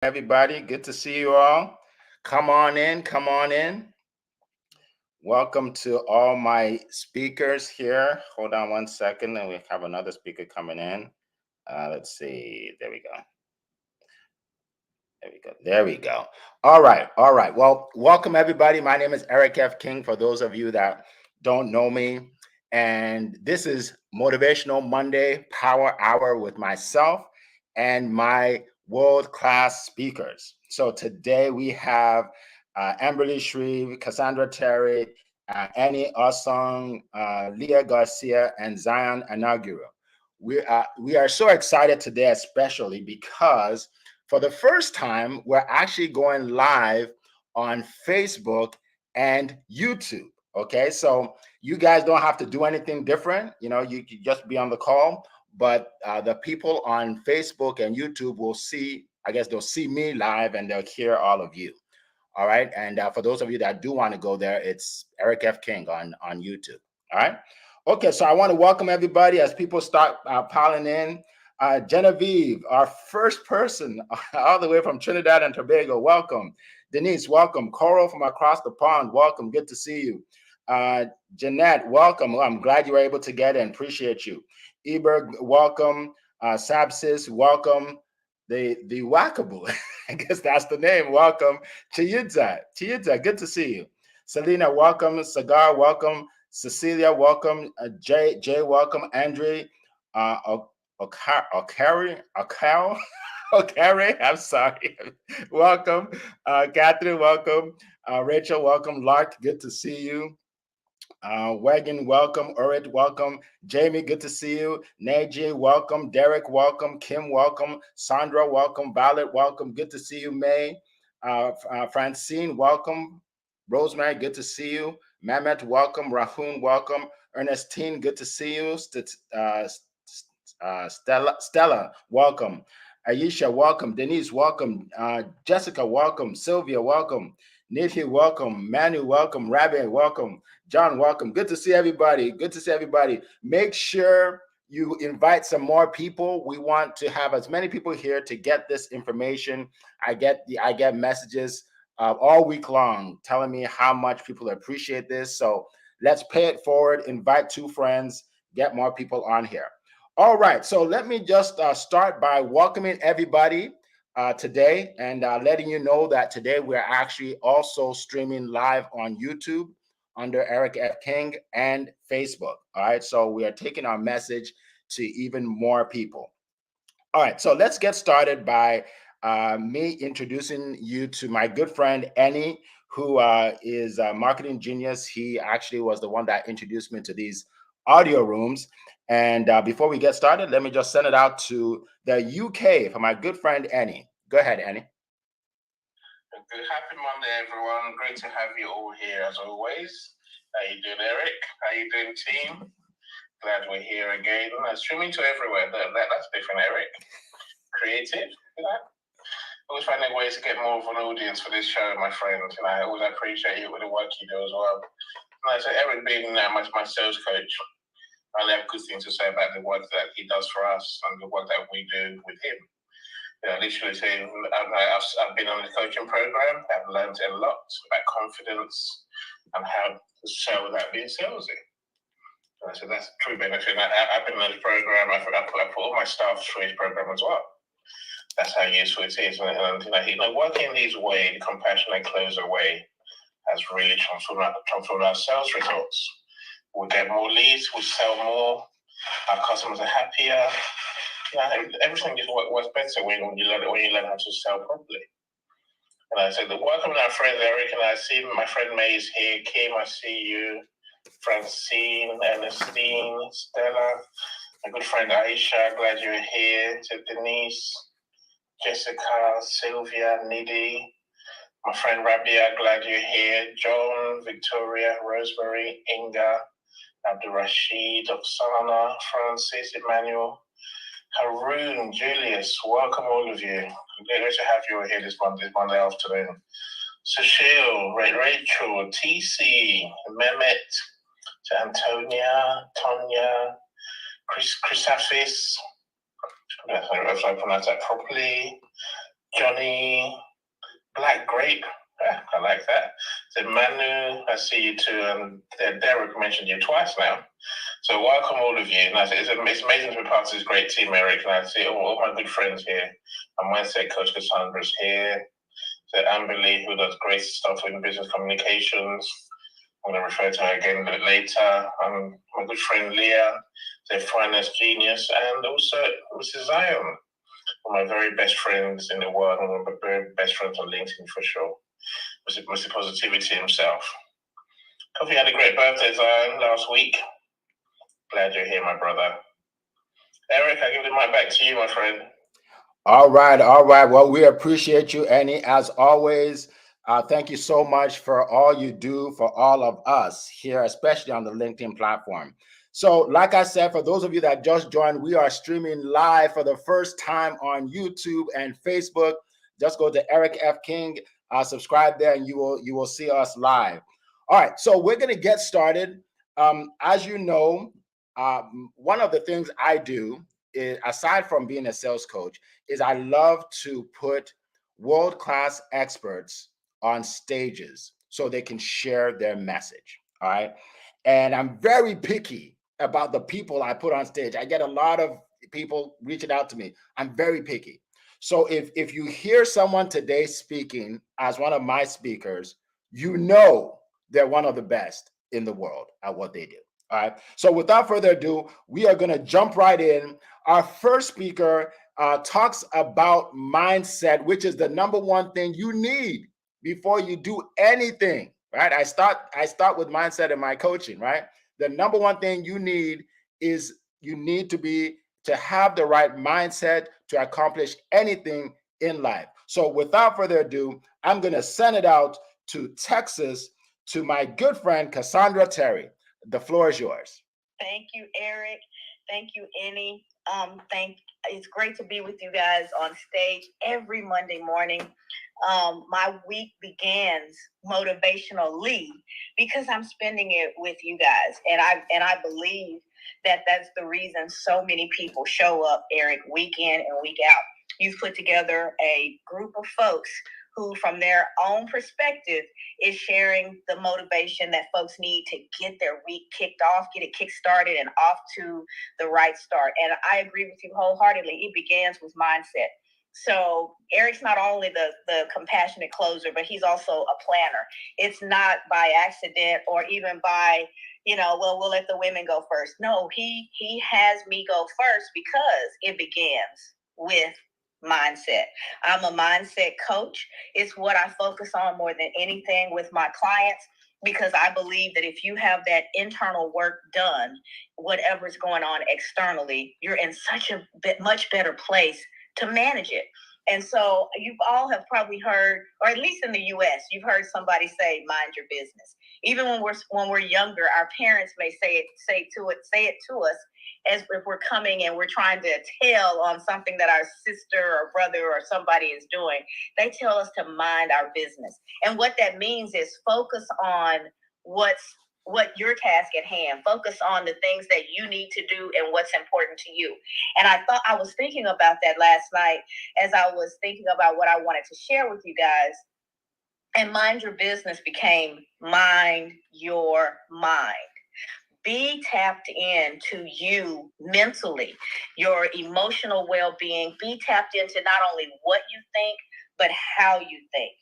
everybody. Good to see you all. Come on in, come on in. Welcome to all my speakers here. Hold on one second, and we have another speaker coming in. Let's see. There we go. There we go. There we go. All right. All right. Well, welcome everybody. My name is Eric F. King. For those of you that don't know me, and this is Motivational Monday Power Hour with myself and my world-class speakers. So today we have Amberly Shreve, Cassandra Terry, Annie Osong, Leah Garcia, and Zion Anaguru. We are so excited today, especially because for the first time, we're actually going live on Facebook and YouTube. Okay, so you guys don't have to do anything different. You can just be on the call, but the people on Facebook and YouTube will see, I guess they'll see me live and they'll hear all of you. All right. And for those of you that do want to go there, it's Eric F. King on YouTube. All right. Okay. So I want to welcome everybody as people start piling in. Genevieve, our first person all the way from Trinidad and Tobago. Welcome. Denise, welcome. Coral from across the pond. Welcome. Good to see you. Jeanette, welcome. Well, I'm glad you were able to get in. Appreciate you. Eberg, welcome. Sabsis, welcome. The Wackable. I guess that's the name. Welcome. Chiyudza, good to see you. Selena, welcome. Sagar, welcome. Cecilia, welcome. Jay, welcome. Andre, Okari, Okari, I'm sorry. Welcome. Catherine, welcome. Rachel, welcome. Lark, good to see you. Wagon, welcome. Urit, welcome. Jamie, good to see you. Naji, welcome. Derek, welcome. Kim, welcome. Sandra, welcome. Violet, welcome. Good to see you. May, Francine, welcome. Rosemary, good to see you. Mehmet, welcome. Rahun, welcome. Ernestine, good to see you. Stella, welcome. Aisha, welcome. Denise, welcome. Jessica, welcome. Sylvia, welcome. Nithi, welcome. Manu, welcome. Rabbi, welcome. John, welcome. Good to see everybody. Good to see everybody. Make sure you invite some more people. We want to have as many people here to get this information. I get messages all week long telling me how much people appreciate this. So let's pay it forward. Invite 2 friends. Get more people on here. All right. So let me just start by welcoming everybody today and letting you know that today we're actually also streaming live on YouTube under Eric F. King and Facebook. All right. So we are taking our message to even more people. All right. So let's get started by me introducing you to my good friend, Annie, who is a marketing genius. He actually was the one that introduced me to these audio rooms. And before we get started, let me just send it out to the UK for my good friend, Annie. Go ahead, Annie. Good, happy Monday, everyone. Great to have you all here as always. How you doing, Eric? How you doing, team? Glad we're here again. Streaming to everywhere. That's different, Eric. Creative, you know? Always finding ways to get more of an audience for this show, my friend. I always appreciate you with the work you do as well. So Eric being my sales coach, I only have good things to say about the work that he does for us and the work that we do with him. Literally saying, I've been on the coaching program. I've learned a lot about confidence and how to sell without being salesy. So that's a true benefit. I've been on this program. I put all my staff through his program as well. That's how useful it is. And working this way, the compassionate closer way, has really transformed our sales results. We get more leads, we sell more, our customers are happier. Everything just works better when you learn how to sell properly. And I said, the welcome to our friend Eric, and I see my friend May is here. Kim, I see you. Francine, Ernestine, Stella, my good friend Aisha, glad you're here. To Denise, Jessica, Sylvia, Nidhi, my friend Rabia, glad you're here. John, Victoria, Rosemary, Inga, Abdul Rashid, Oksana, Francis, Emmanuel, Haroon, Julius, welcome all of you. Great to have you here this Monday afternoon. Sushil, Rachel, TC, Mehmet, to Antonia, Tonya, Chris Afis, if I pronounce that properly, Johnny Black Grape. I like that. Said Manu, I see you too, and Derek mentioned you twice now. So welcome all of you. And it's amazing to be part of this great team, Eric. And I see all my good friends here. And mindset coach Cassandra's here. So Amberly, who does great stuff in business communications. I'm going to refer to her again a bit later. My good friend Leah, the finance genius, and also Mrs. Zion, one of my very best friends in the world, and one of my very best friends on LinkedIn for sure. Mr. Positivity himself. Hope you had a great birthday, Zion, last week. Glad you're here, my brother. Eric, I give the mic back to you, my friend. All right, all right. Well, we appreciate you, Annie, as always. Thank you so much for all you do for all of us here, especially on the LinkedIn platform. So, like I said, for those of you that just joined, we are streaming live for the first time on YouTube and Facebook. Just go to Eric F. King, subscribe there, and you will see us live. All right, so we're going to get started. As you know, one of the things I do is, aside from being a sales coach, is I love to put world-class experts on stages so they can share their message. All right. And I'm very picky about the people I put on stage. I get a lot of people reaching out to me. I'm very picky. So if you hear someone today speaking as one of my speakers, you know they're one of the best in the world at what they do. All right. So without further ado, we are going to jump right in. Our first speaker talks about mindset, which is the number one thing you need before you do anything. Right. I start with mindset in my coaching. Right. The number one thing you need is you need to have the right mindset to accomplish anything in life. So without further ado, I'm going to send it out to Texas to my good friend Cassandra Terry. The floor is yours. Thank you, Eric. Thank you, Annie. It's great to be with you guys on stage every Monday morning. My week begins motivationally because I'm spending it with you guys, and I believe that that's the reason so many people show up, Eric, week in and week out. You've put together a group of folks who, from their own perspective, is sharing the motivation that folks need to get their week kicked off, get it kick started and off to the right start. And I agree with you wholeheartedly. It begins with mindset. So Eric's not only the compassionate closer, but he's also a planner. It's not by accident or even by, well, we'll let the women go first. No, he has me go first because it begins with mindset. I'm a mindset coach. It's what I focus on more than anything with my clients, because I believe that if you have that internal work done, whatever's going on externally, you're in such a much better place to manage it. And so you all have probably heard, or at least in the U.S., you've heard somebody say, "Mind your business." Even when we're younger, our parents may say it to us as if we're coming and we're trying to tell on something that our sister or brother or somebody is doing. They tell us to mind our business. And what that means is focus on what your task at hand. Focus on the things that you need to do and what's important to you. And I was thinking about that last night as I was thinking about what I wanted to share with you guys. And mind your business became mind your mind. Be tapped in to you mentally, your emotional well-being. Be tapped into not only what you think, but how you think.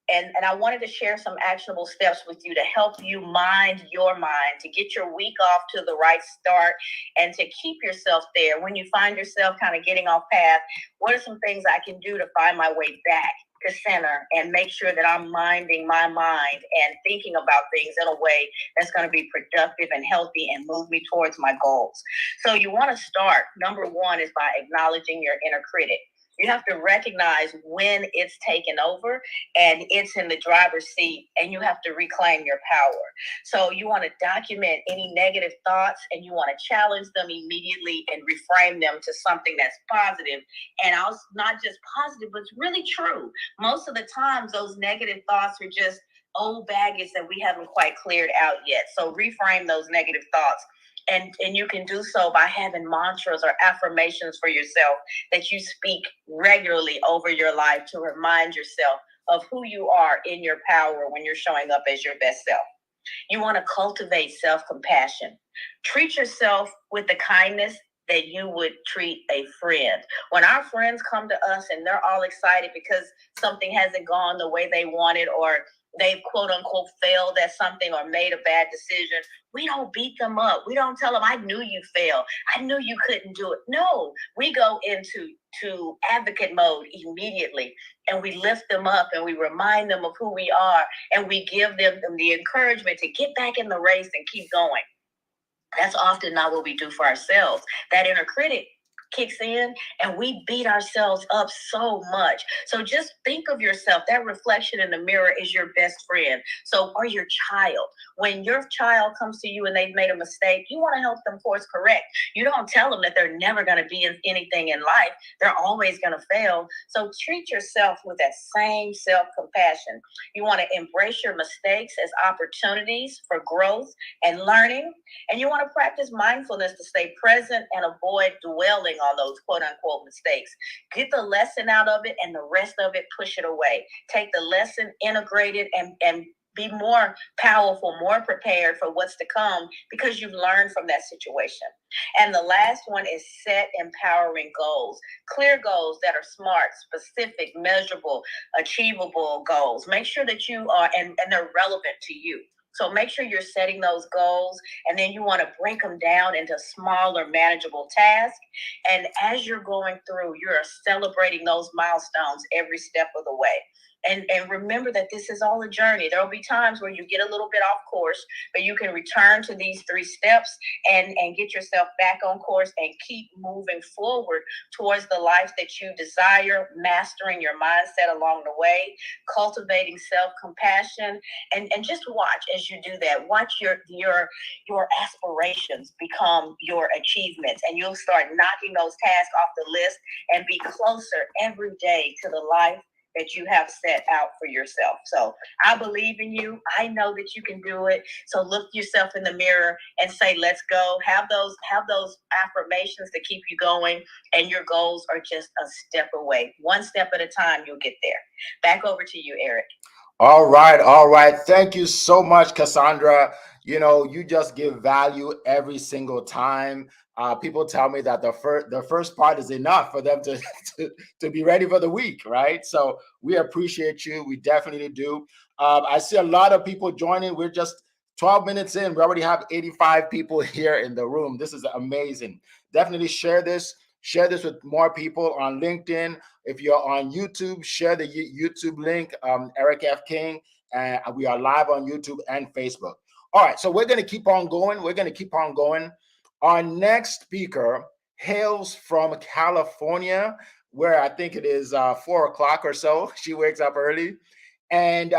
And I wanted to share some actionable steps with you to help you mind your mind, to get your week off to the right start, and to keep yourself there. When you find yourself kind of getting off path, what are some things I can do to find my way back to center and make sure that I'm minding my mind and thinking about things in a way that's going to be productive and healthy and move me towards my goals? So you want to start, number one, is by acknowledging your inner critic. You have to recognize when it's taken over and it's in the driver's seat, and you have to reclaim your power. So you want to document any negative thoughts, and you want to challenge them immediately and reframe them to something that's positive. And also not just positive, but it's really true. Most of the times those negative thoughts are just old baggage that we haven't quite cleared out yet. So reframe those negative thoughts. And you can do so by having mantras or affirmations for yourself that you speak regularly over your life to remind yourself of who you are in your power when you're showing up as your best self. You want to cultivate self-compassion. Treat yourself with the kindness that you would treat a friend. When our friends come to us and they're all excited because something hasn't gone the way they wanted, or they've quote unquote failed at something or made a bad decision, we don't beat them up. We don't tell them, I knew you failed. I knew you couldn't do it. No, we go into advocate mode immediately, and we lift them up and we remind them of who we are, and we give them the encouragement to get back in the race and keep going. That's often not what we do for ourselves. That inner critic kicks in and we beat ourselves up so much. So just think of yourself. That reflection in the mirror is your best friend. So, or your child. When your child comes to you and they've made a mistake, you want to help them course correct. You don't tell them that they're never going to be in anything in life. They're always going to fail. So treat yourself with that same self-compassion. You want to embrace your mistakes as opportunities for growth and learning. And you want to practice mindfulness to stay present and avoid dwelling on those quote unquote mistakes. Get the lesson out of it and the rest of it, push it away. Take the lesson, integrate it, and be more powerful, more prepared for what's to come because you've learned from that situation. And the last one is set empowering goals. Clear goals that are smart, specific, measurable, achievable goals. Make sure that you are, and they're relevant to you. So make sure you're setting those goals, and then you want to break them down into smaller, manageable tasks. And as you're going through, you're celebrating those milestones every step of the way. And remember that this is all a journey. There will be times where you get a little bit off course, but you can return to these 3 steps and get yourself back on course and keep moving forward towards the life that you desire, mastering your mindset along the way, cultivating self-compassion, and just watch as you do that. Watch your aspirations become your achievements, and you'll start knocking those tasks off the list and be closer every day to the life that you have set out for yourself. So I believe in you. I know that you can do it. So look yourself in the mirror and say, let's go. Have those affirmations to keep you going, and your goals are just a step away. One step at a time, you'll get there. Back over to you, Eric. All right, all right. Thank you so much, Cassandra. You know, you just give value every single time. People tell me that the first part is enough for them to be ready for the week, right? So we appreciate you. We definitely do. I see a lot of people joining. We're just 12 minutes in. We already have 85 people here in the room. This is amazing. Definitely share this. Share this with more people on LinkedIn. If you're on YouTube, share the YouTube link, Eric F. King. We are live on YouTube and Facebook. All right, so we're going to keep on going. We're going to keep on going. Our next speaker hails from California, where I think it is 4 o'clock or so. She wakes up early. And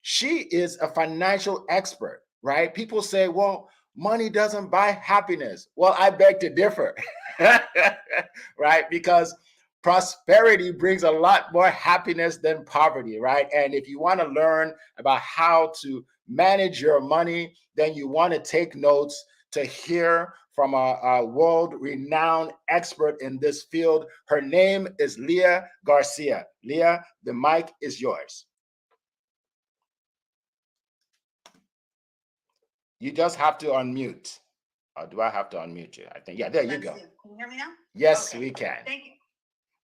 she is a financial expert, right? People say, well, money doesn't buy happiness. Well, I beg to differ, right? Because prosperity brings a lot more happiness than poverty, right? And if you want to learn about how to manage your money, then you want to take notes to hear from a world-renowned expert in this field. Her name is Leah Garcia. Leah, the mic is yours. You just have to unmute. Or do I have to unmute you? I think, yeah, there you go. Can you hear me now? Yes, okay. We can. Thank you.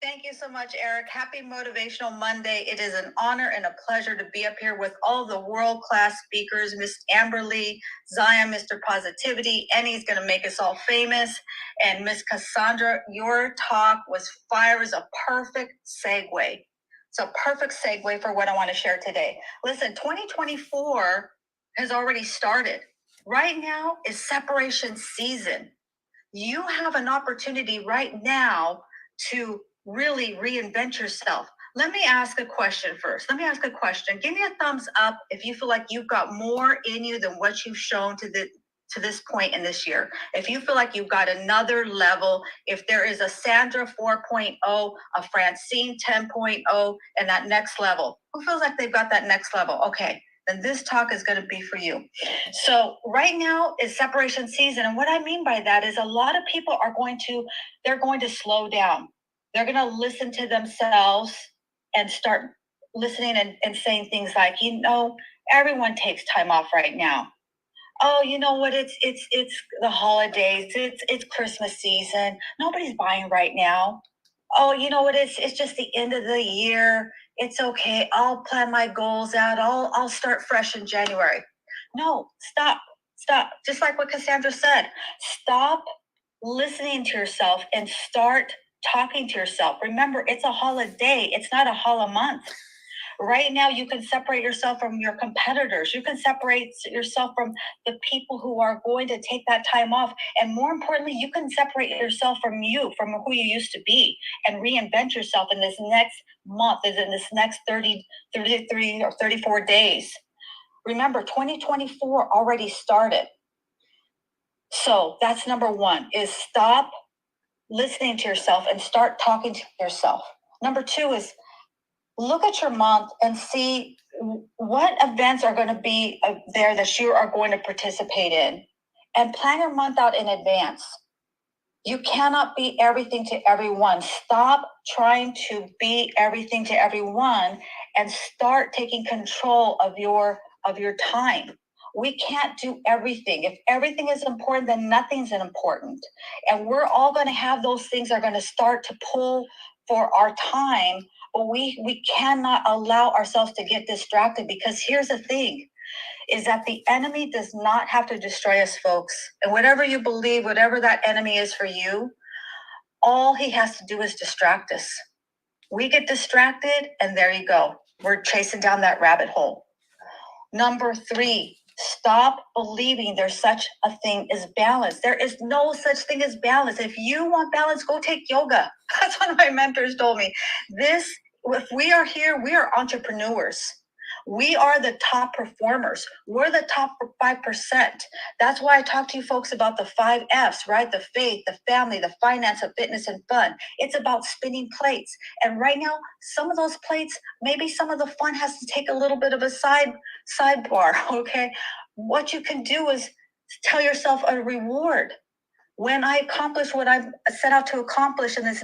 Thank you so much, Eric. Happy Motivational Monday. It is an honor and a pleasure to be up here with all the world-class speakers, Miss Amberly, Zion, Mr. Positivity. Annie's going to make us all famous. And Miss Cassandra, your talk was fire. Is a perfect segue. It's a perfect segue for what I want to share today. Listen, 2024 has already started. Right now is separation season. You have an opportunity right now to really reinvent yourself. Let me ask a question first. Give me a thumbs up if you feel like you've got more in you than what you've shown to this point in this year. If you feel like you've got another level, if there is a Sandra 4.0, a Francine 10.0, and that next level, who feels like they've got that next level? Okay, then this talk is going to be for you. So right now is separation season. And what I mean by that is a lot of people they're going to slow down. They're going to listen to themselves and start listening and saying things like, everyone takes time off right now. Oh, you know what? It's the holidays. It's Christmas season. Nobody's buying right now. Oh, you know what? It's just the end of the year. It's okay. I'll plan my goals out. I'll start fresh in January. No, stop. Just like what Cassandra said, stop listening to yourself and start talking to yourself. Remember, it's a holiday. It's not a holiday month. Right now, you can separate yourself from your competitors. You can separate yourself from the people who are going to take that time off. And more importantly, you can separate yourself from who you used to be, and reinvent yourself in this next month, in this next 30, 33 or 34 days. Remember, 2024 already started. So that's number one, is stop listening to yourself and start talking to yourself. Number two is look at your month and see what events are going to be there that you are going to participate in, and plan your month out in advance. You cannot be everything to everyone. Stop trying to be everything to everyone and start taking control of your time. We can't do everything. If everything is important, then nothing's important. And we're all going to have those things that are going to start to pull for our time. But we cannot allow ourselves to get distracted, because here's the thing, is that the enemy does not have to destroy us, folks. And whatever you believe, whatever that enemy is for you, all he has to do is distract us. We get distracted, and there you go. We're chasing down that rabbit hole. Number three, stop believing there's such a thing as balance. There is no such thing as balance. If you want balance, go take yoga. That's what my mentors told me. If we are here, we are entrepreneurs. We are the top performers. We're the top 5%. That's why I talk to you folks about the 5 F's, right? The faith, the family, the finance, the fitness, and fun. It's about spinning plates. And right now, some of those plates, maybe some of the fun has to take a little bit of a sidebar, okay? What you can do is tell yourself a reward. When I accomplish what I've set out to accomplish in this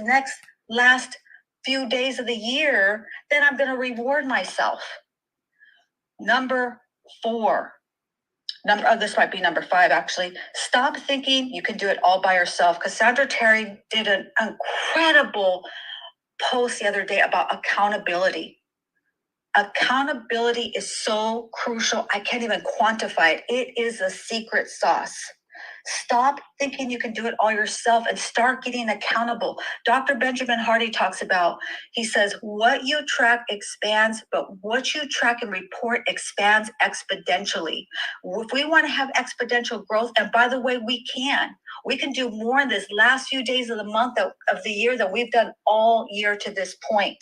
last few days of the year, then I'm going to reward myself. Number four, this might be number 5, actually. Stop thinking you can do it all by yourself. Cassandra Terry did an incredible post the other day about accountability. Accountability is so crucial. I can't even quantify it. It is a secret sauce. Stop thinking you can do it all yourself and start getting accountable. Dr. Benjamin Hardy talks about, he says, what you track expands, but what you track and report expands exponentially. If we want to have exponential growth, and by the way, we can do more in this last few days of the month of the year than we've done all year to this point.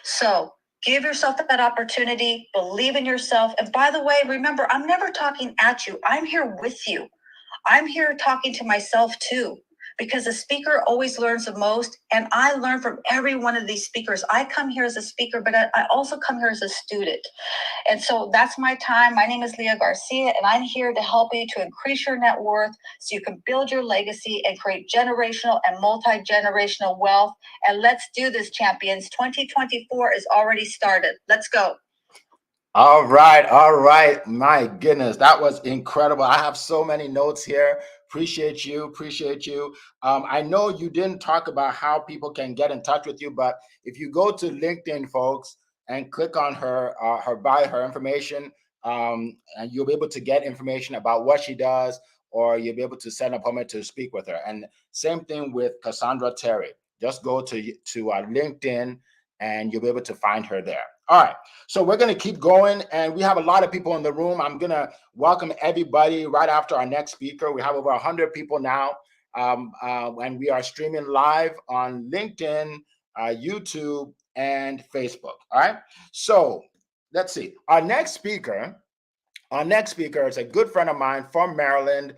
So give yourself that opportunity, believe in yourself. And by the way, remember, I'm never talking at you. I'm here with you. I'm here talking to myself too, because the speaker always learns the most. And I learn from every one of these speakers. I come here as a speaker, but I also come here as a student. And so that's my time. My name is Leah Garcia, and I'm here to help you to increase your net worth so you can build your legacy and create generational and multi-generational wealth. And let's do this, champions. 2024 is already started. Let's go. All right. My goodness, that was incredible. I have so many notes here. Appreciate you. I know you didn't talk about how people can get in touch with you, but if you go to LinkedIn, folks, and click on her bio, her information, and you'll be able to get information about what she does, or you'll be able to set an appointment to speak with her. And same thing with Cassandra Terry. Just go to LinkedIn, and you'll be able to find her there. All right. So we're going to keep going, and we have a lot of people in the room. I'm going to welcome everybody right after our next speaker. We have over 100 people now, and we are streaming live on LinkedIn, YouTube, and Facebook. All right. So let's see. Our next speaker is a good friend of mine from Maryland,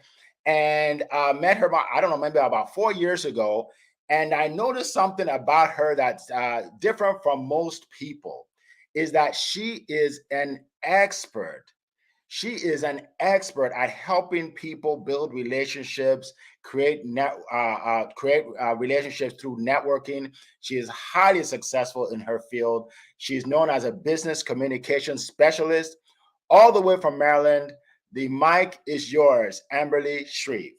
and met her, I don't know, maybe about 4 years ago. And I noticed something about her that's different from most people. is that she is an expert. She is an expert at helping people build relationships, create relationships through networking. She is highly successful in her field. She is known as a business communication specialist, all the way from Maryland. The mic is yours, Amberly Shreve.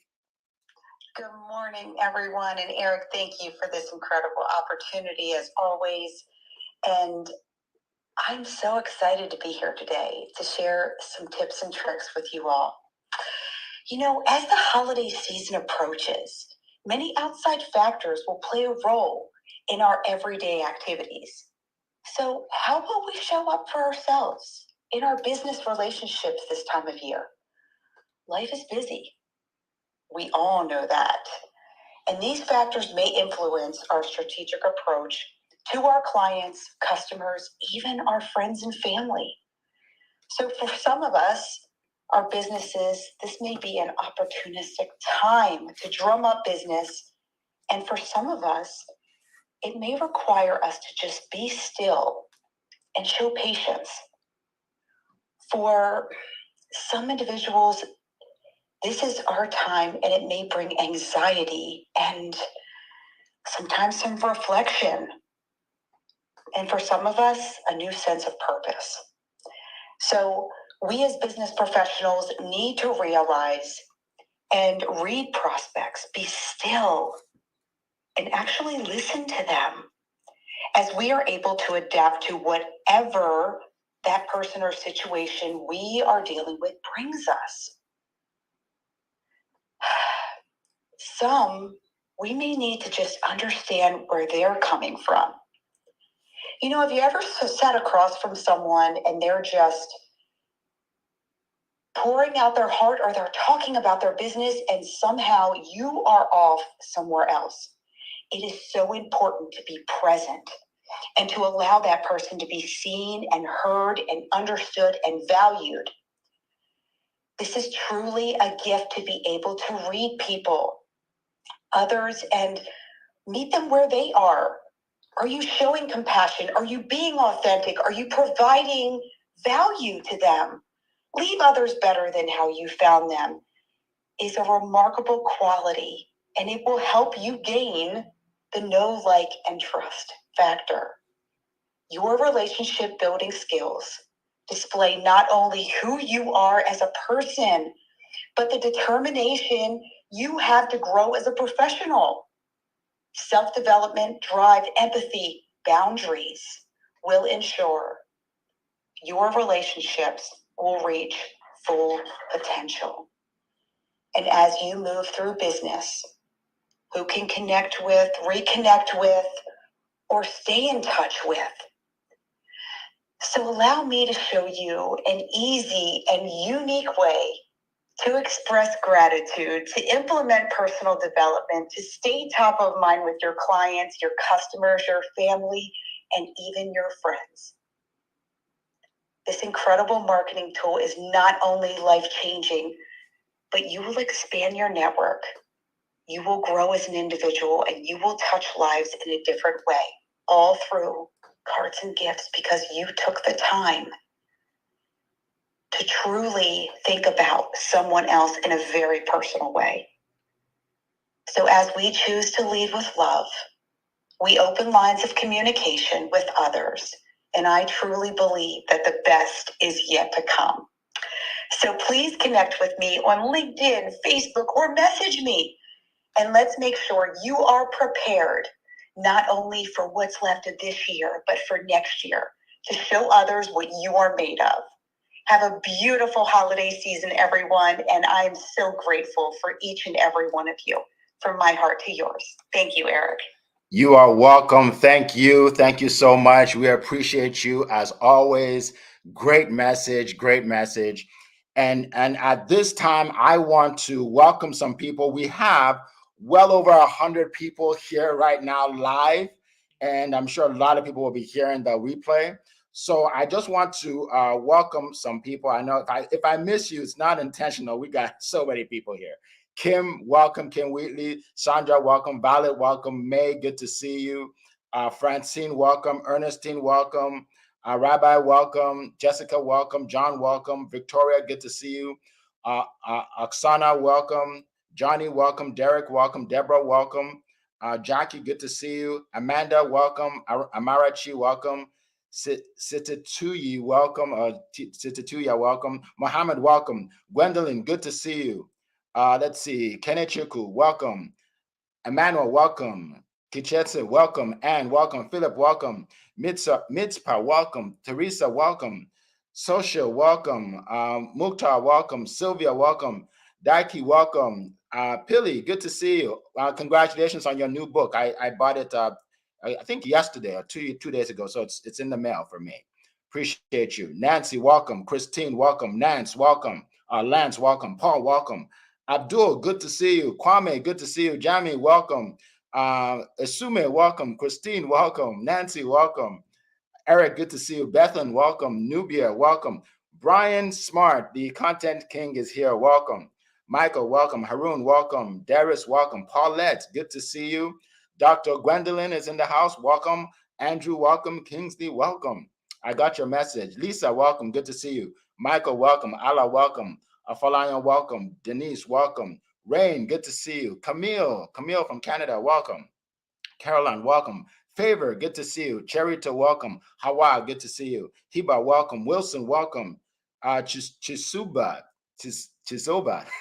Good morning, everyone. And Eric, thank you for this incredible opportunity as always. And I'm so excited to be here today to share some tips and tricks with you all. You know, as the holiday season approaches, many outside factors will play a role in our everyday activities. So, how will we show up for ourselves in our business relationships this time of year? Life is busy. We all know that. And these factors may influence our strategic approach to our clients, customers, even our friends and family. So for some of us, our businesses, this may be an opportunistic time to drum up business. And for some of us, it may require us to just be still and show patience. For some individuals, this is our time and it may bring anxiety and sometimes some reflection. And for some of us, a new sense of purpose. So we as business professionals need to realize and read prospects, be still, and actually listen to them as we are able to adapt to whatever that person or situation we are dealing with brings us. Some, we may need to just understand where they're coming from. You know, have you ever sat across from someone and they're just pouring out their heart or they're talking about their business and somehow you are off somewhere else? It is so important to be present and to allow that person to be seen and heard and understood and valued. This is truly a gift to be able to read people, others, and meet them where they are. Are you showing compassion? Are you being authentic? Are you providing value to them? Leave others better than how you found them is a remarkable quality, and it will help you gain the know, like, and trust factor. Your relationship building skills display not only who you are as a person, but the determination you have to grow as a professional. Self-development, drive, empathy, boundaries will ensure your relationships will reach full potential. And as you move through business, who can connect with, reconnect with, or stay in touch with. So allow me to show you an easy and unique way to express gratitude, to implement personal development, to stay top of mind with your clients, your customers, your family, and even your friends. This incredible marketing tool is not only life-changing, but you will expand your network. You will grow as an individual and you will touch lives in a different way, all through cards and gifts because you took the time to truly think about someone else in a very personal way. So as we choose to lead with love, we open lines of communication with others, and I truly believe that the best is yet to come. So please connect with me on LinkedIn, Facebook, or message me. And let's make sure you are prepared, not only for what's left of this year, but for next year, to show others what you are made of. Have a beautiful holiday season, everyone, and I'm so grateful for each and every one of you, from my heart to yours. Thank you, Eric. You are welcome. Thank you. Thank you so much. We appreciate you as always. Great message. Great message. And at this time, I want to welcome some people. We have well over 100 people here right now live, and I'm sure a lot of people will be hearing the replay. So I just want to welcome some people. I know if I miss you, it's not intentional. We got so many people here. Kim, welcome. Kim Wheatley. Sandra, welcome. Violet, welcome. May, good to see you. Francine, welcome. Ernestine, welcome. Rabbi, welcome. Jessica, welcome. John, welcome. Victoria, good to see you. Oksana, welcome. Johnny, welcome. Derek, welcome. Deborah, welcome. Jackie, good to see you. Amanda, welcome. Amarachi, welcome. Sitituyi, welcome. Sitituya, welcome. Mohammed, welcome. Gwendolyn, good to see you. Let's see. Kenechukwu, welcome. Emmanuel, welcome. Kichetze, welcome. Anne, welcome. Philip, welcome. Mitzpah, welcome. Teresa, welcome. Social, welcome. Mukhtar, welcome. Sylvia, welcome. Daiki, welcome. Pili, good to see you. Congratulations on your new book. I bought it, I think yesterday or two days ago, so it's in the mail for me. Appreciate you. Nancy, welcome. Christine, welcome. Nance, welcome. Lance, welcome. Paul, welcome. Abdul, good to see you. Kwame, good to see you. Jamie, welcome. Asume, welcome. Christine, welcome. Nancy, welcome. Eric, good to see you. Bethan, welcome. Nubia, welcome. Brian Smart, the content king, is here. Welcome. Michael, welcome. Haroon, welcome. Darius, welcome. Paulette, good to see you. Dr. Gwendolyn is in the house. Welcome. Andrew, welcome. Kingsley, welcome. I got your message. Lisa, welcome. Good to see you. Michael, welcome. Allah, welcome. Afalanya, welcome. Denise, welcome. Rain, good to see you. Camille from Canada, welcome. Caroline, welcome. Favor, good to see you. Cherita, welcome. Hawa, good to see you. Hiba, welcome. Wilson, welcome. Chisoba,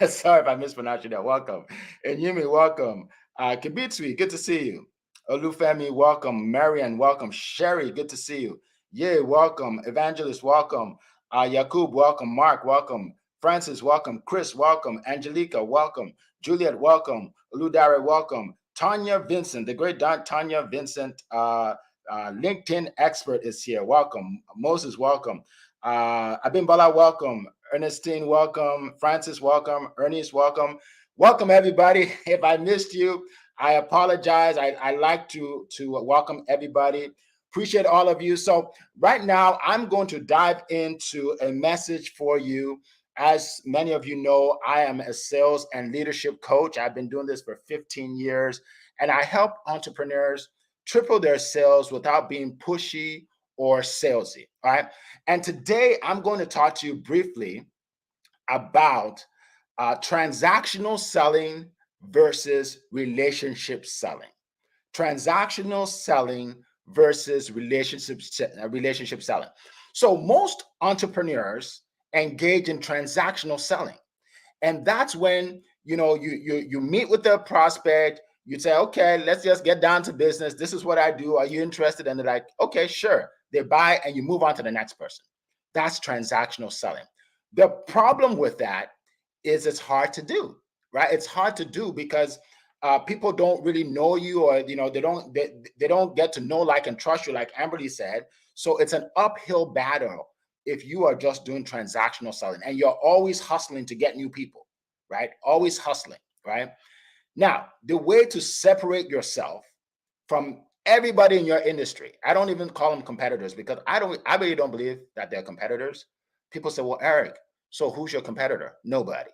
sorry if I mispronounced you there, welcome. And Yumi, welcome. Kibitsui, good to see you. Olufemi, welcome. Marian, welcome. Sherry, good to see you. Yay, welcome. Evangelist, welcome. Yakub, welcome. Mark, welcome. Francis, welcome. Chris, welcome. Angelica, welcome. Juliet, welcome. Oludare, welcome. Tanya Vincent, the great Tanya Vincent, LinkedIn expert is here. Welcome. Moses, welcome. Abimbala, welcome. Ernestine, welcome. Francis, welcome. Ernest, welcome. Welcome, everybody. If I missed you, I apologize. I like to welcome everybody. Appreciate all of you. So right now, I'm going to dive into a message for you. As many of you know, I am a sales and leadership coach. I've been doing this for 15 years, and I help entrepreneurs triple their sales without being pushy or salesy. All right. And today I'm going to talk to you briefly about transactional selling versus relationship selling. Transactional selling versus relationship selling. So most entrepreneurs engage in transactional selling, and that's when you meet with the prospect. You say, okay, let's just get down to business. This is what I do. Are you interested? And they're like, okay, sure. They buy, and you move on to the next person. That's transactional selling. The problem with that is it's hard to do, right? It's hard to do because people don't really know you, or they don't get to know, like, and trust you, like Amberly said. So it's an uphill battle if you are just doing transactional selling and you're always hustling to get new people, right? Always hustling, right? Now, the way to separate yourself from everybody in your industry, I don't even call them competitors, because I really don't believe that they're competitors. People say, well, Eric, so who's your competitor? Nobody.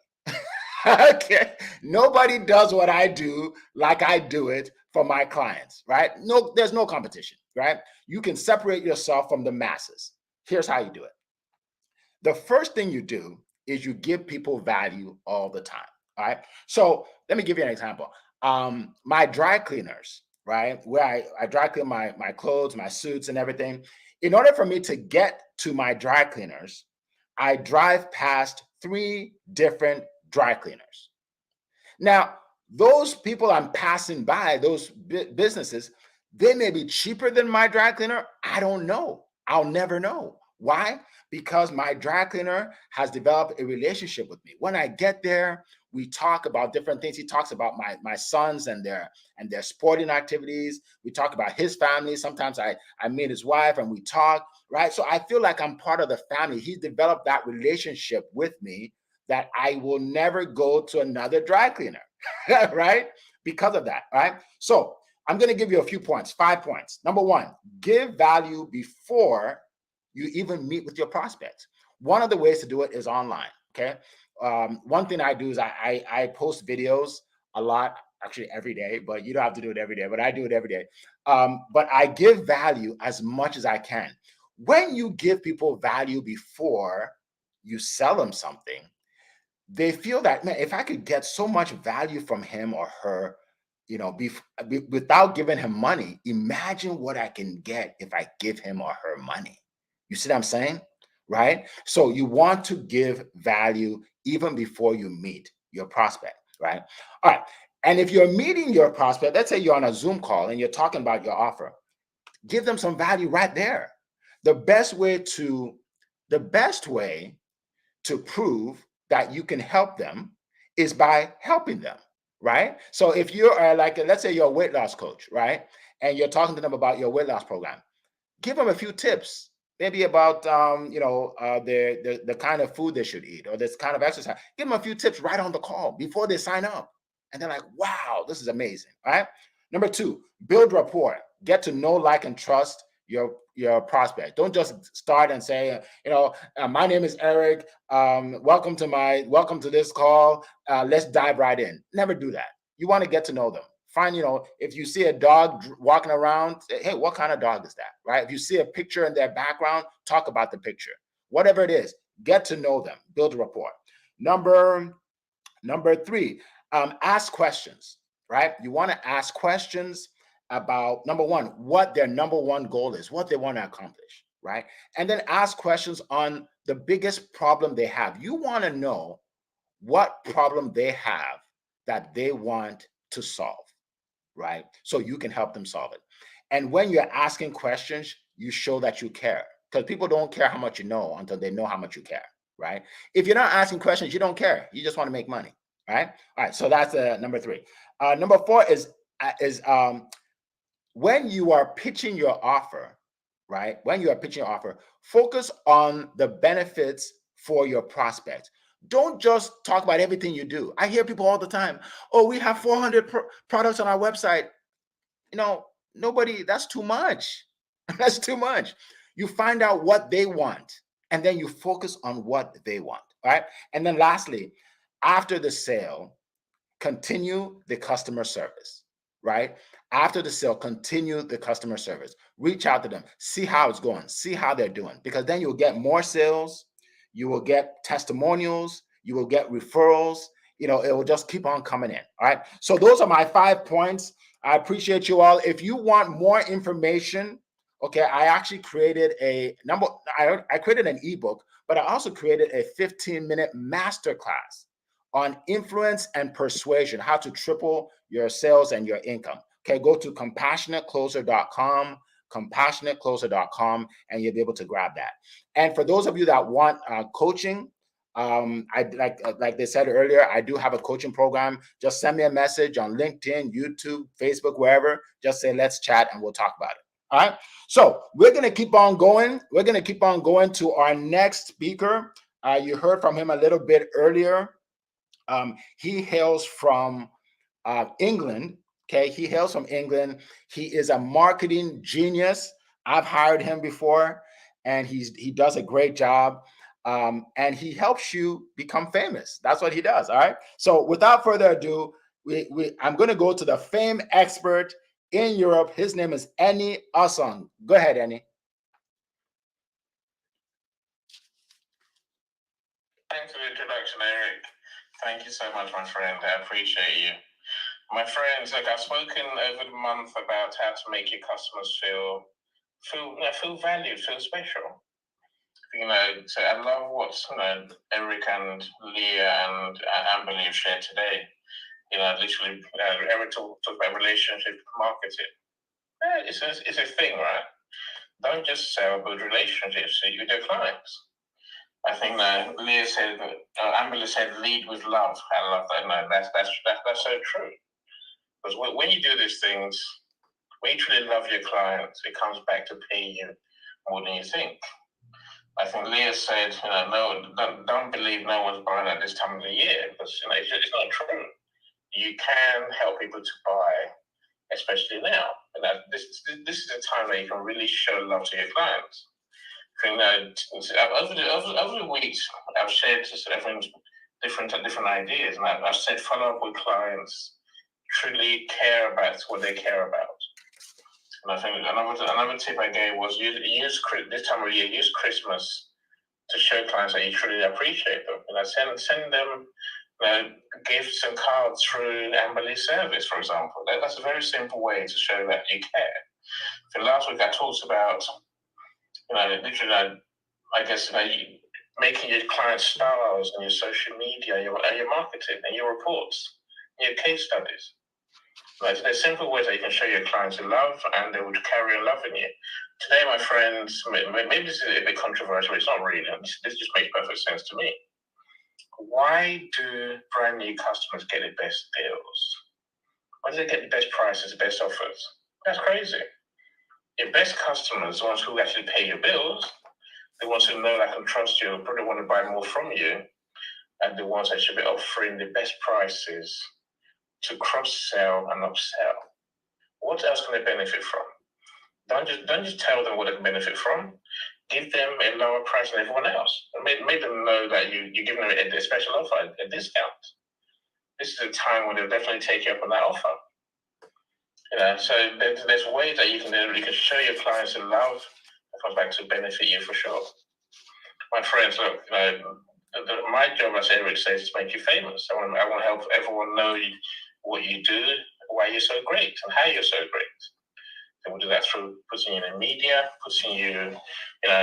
Okay. Nobody does what I do like I do it for my clients, right? No, there's no competition, right? You can separate yourself from the masses. Here's how you do it. The first thing you do is you give people value all the time. All right. So let me give you an example. My dry cleaners, right? Where I dry clean my clothes, my suits, and everything. In order for me to get to my dry cleaners, I drive past 3 different dry cleaners. Now, those people I'm passing by, those businesses, they may be cheaper than my dry cleaner. I don't know. I'll never know. Why? Because my dry cleaner has developed a relationship with me. When I get there, we talk about different things. He talks about my sons and their sporting activities. We talk about his family. Sometimes I meet his wife and we talk, right? So I feel like I'm part of the family. He's developed that relationship with me that I will never go to another dry cleaner, right? Because of that, right? So I'm going to give you a few points, 5 points. Number 1, give value before you even meet with your prospects. One of the ways to do it is online, okay? One thing I do is I post videos a lot, actually every day, but you don't have to do it every day, but I do it every day. But I give value as much as I can. when you give people value before you sell them something, they feel that, man, if I could get so much value from him or her, without giving him money, imagine what I can get if I give him or her money. You see what I'm saying? Right? So you want to give value even before you meet your prospect, right? All right. And if you're meeting your prospect, let's say you're on a Zoom call and you're talking about your offer, give them some value right there. The best way to prove that you can help them is by helping them, right? So if you're let's say you're a weight loss coach, right? And you're talking to them about your weight loss program, give them a few tips, maybe about the kind of food they should eat or this kind of exercise. Give them a few tips right on the call before they sign up. And they're like, wow, this is amazing, right? Number 2, build rapport. Get to know, like, and trust your prospect. Don't just start and say, my name is Eric. Welcome to this call. Let's dive right in. Never do that. You want to get to know them. Find, if you see a dog walking around, hey, what kind of dog is that, right? If you see a picture in their background, talk about the picture. Whatever it is, get to know them, build a rapport. Number 3, ask questions, right? You want to ask questions about, number 1, what their number 1 goal is, what they want to accomplish, right? And then ask questions on the biggest problem they have. You want to know what problem they have that they want to solve, right? So you can help them solve it. And when you're asking questions, you show that you care, because people don't care how much you know until they know how much you care, right? If you're not asking questions, you don't care. You just want to make money, right? All right. So that's number 3. Number 4 is when you are pitching your offer, right? When you are pitching your offer, focus on the benefits for your prospect. Don't just talk about everything you do. I hear people all the time, oh, we have 400 products on our website. Nobody, that's too much. That's too much. You find out what they want, and then you focus on what they want, right? And then lastly, after the sale, continue the customer service, right? After the sale, continue the customer service. Reach out to them, see how it's going, see how they're doing, because then you'll get more sales, you will get testimonials, you will get referrals. It will just keep on coming in. All right. So those are my 5 points. I appreciate you all. If you want more information, okay, I actually created I created an ebook, but I also created a 15-minute masterclass on influence and persuasion, how to triple your sales and your income. Okay, go to compassionatecloser.com, and you'll be able to grab that. And for those of you that want coaching, I like they said earlier, I do have a coaching program. Just send me a message on LinkedIn, YouTube, Facebook, wherever. Just say, let's chat, and we'll talk about it. All right. So we're going to keep on going. We're going to keep on going to our next speaker. You heard from him a little bit earlier. He hails from England. Okay, he hails from England. He is a marketing genius. I've hired him before, and he does a great job. And he helps you become famous. That's what he does. All right. So without further ado, I'm going to go to the fame expert in Europe. His name is Eni Asong. Go ahead, Eni. Thanks for the introduction, Eric. Thank you so much, my friend. I appreciate you. My friends, I've spoken over the month about how to make your customers feel valued, feel special. So I love what Eric and Leah and Amberly have shared today. Literally, Eric talked about relationship marketing. It's a thing, right? Don't just sell, build relationships with your clients. I think Leah said, Amberly said, lead with love. I love that. No, that's so true. Because when you do these things, when you truly love your clients, it comes back to pay you more than you think. I think Leah said, no, don't believe no one's buying at this time of the year, because it's not true. You can help people to buy, especially now. And this is a time that you can really show love to your clients. Over the weeks, I've shared different ideas, and I've said follow up with clients, truly care about what they care about. And I think another tip I gave was use this time of year, use Christmas to show clients that you truly appreciate them. Send them gifts and cards through Amberley service, for example. That's a very simple way to show that you care. So last week I talked about, literally, I guess, making your clients stars on your social media, your marketing, and your reports, and your case studies. So there's simple ways that you can show your clients love, and they would carry on loving you. Today, my friends, maybe this is a bit controversial. It's not really. This just makes perfect sense to me. Why do brand new customers get the best deals? Why do they get the best prices, the best offers? That's crazy. Your best customers, the ones who actually pay your bills, the ones who know that can trust you, probably want to buy more from you, and the ones that should be offering the best prices to cross-sell and upsell. What else can they benefit from? Don't just tell them what they can benefit from. Give them a lower price than everyone else. And make them know that you're giving them a special offer, a discount. This is a time when they'll definitely take you up on that offer. So there's ways that you can show your clients the love that comes back to benefit you for sure. My friends, look, my job, as Eric says, is to make you famous. I want to help everyone know what you do, why you're so great, and how you're so great. And we'll do that through putting you in the media, putting you,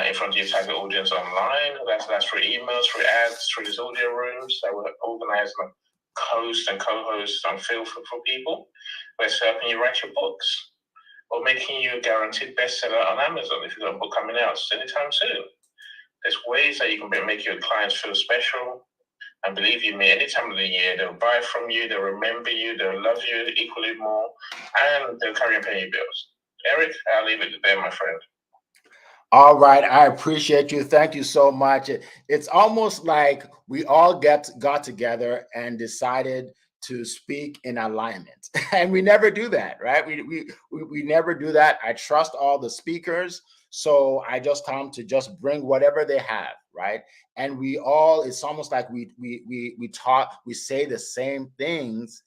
in front of your target audience online. That's through emails, through ads, through these audio rooms that we're organizing, host and co-host on film for people. We're helping you write your books, or making you a guaranteed bestseller on Amazon if you've got a book coming out anytime soon. There's ways that you can make your clients feel special. And believe you me, any time of the year, they'll buy from you, they'll remember you, they'll love you equally more, and they'll carry on paying your bills. Eric, I'll leave it there, my friend. All right, I appreciate you. Thank you so much. It's almost like we all got together and decided to speak in alignment, and we never do that, right? We never do that. I trust all the speakers, so I just tell them to just bring whatever they have, right? And we all, it's almost like we say the same things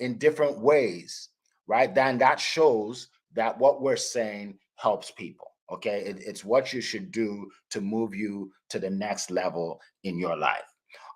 in different ways, right? Then that shows that what we're saying helps people. Okay, it's what you should do to move you to the next level in your life.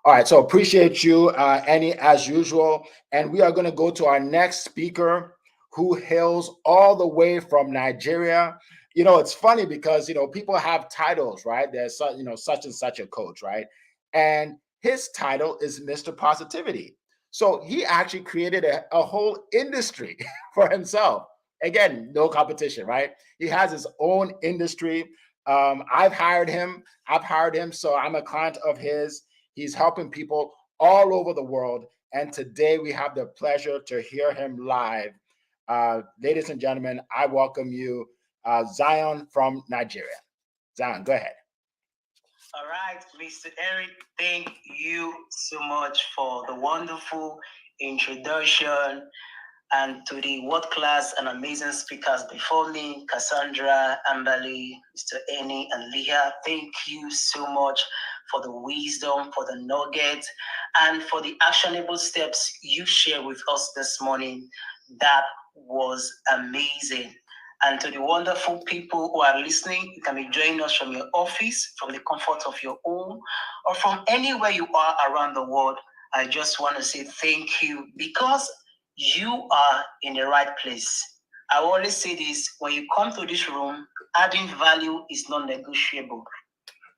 All right, so appreciate you, Annie, as usual. And we are going to go to our next speaker, who hails all the way from Nigeria. It's funny because, people have titles, right? There's, such and such a coach, right? And his title is Mr. Positivity. So he actually created a whole industry for himself. Again, no competition, right? He has his own industry. I've hired him, so I'm a client of his. He's helping people all over the world. And today we have the pleasure to hear him live. Ladies and gentlemen, I welcome you, Zion from Nigeria. Zion, go ahead. All right, Mr. Eric, thank you so much for the wonderful introduction, and to the world-class and amazing speakers before me, Cassandra, Amberly, Mr. Annie, and Leah. Thank you so much for the wisdom, for the nuggets, and for the actionable steps you share with us this morning. That was amazing. And to the wonderful people who are listening, you can be joining us from your office, from the comfort of your home, or from anywhere you are around the world. I just want to say thank you, because you are in the right place. I always say this: when you come to this room, adding value is non-negotiable.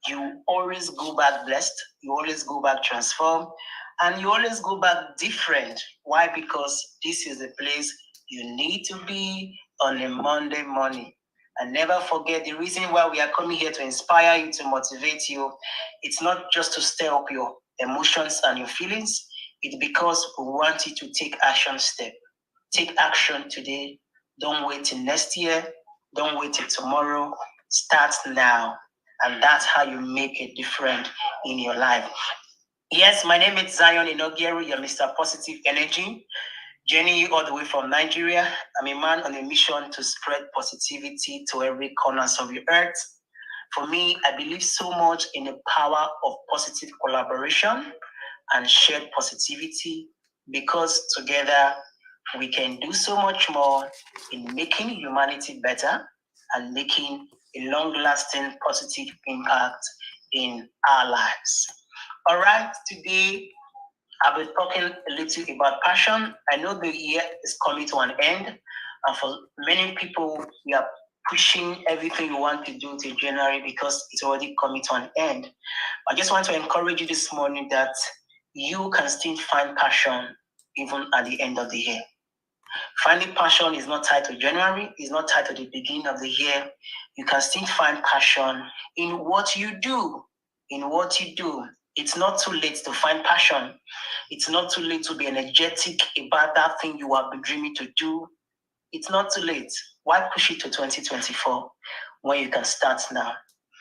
You always go back blessed, you always go back transformed, and you always go back different. Why? Because this is the place you need to be on a Monday morning. And never forget, the reason why we are coming here to inspire you, to motivate you, it's not just to stir up your emotions and your feelings. It's because we want you to take action step. Take action today. Don't wait till next year. Don't wait till tomorrow. Start now. And that's how you make a difference in your life. Yes, my name is Zion Inogiero. You're Mr. Positive Energy. Joining you all the way from Nigeria. I'm a man on a mission to spread positivity to every corner of the earth. For me, I believe so much in the power of positive collaboration and shared positivity, because together we can do so much more in making humanity better and making a long-lasting positive impact in our lives. All right, today I'll be talking a little about passion. I know the year is coming to an end, and for many people, we are pushing everything we want to do to January because it's already coming to an end. I just want to encourage you this morning that you can still find passion even at the end of the year. Finding passion is not tied to January, it's not tied to the beginning of the year. You can still find passion in what you do. In what you do. It's not too late to find passion. It's not too late to be energetic about that thing you have been dreaming to do. It's not too late. Why push it to 2024 when you can start now?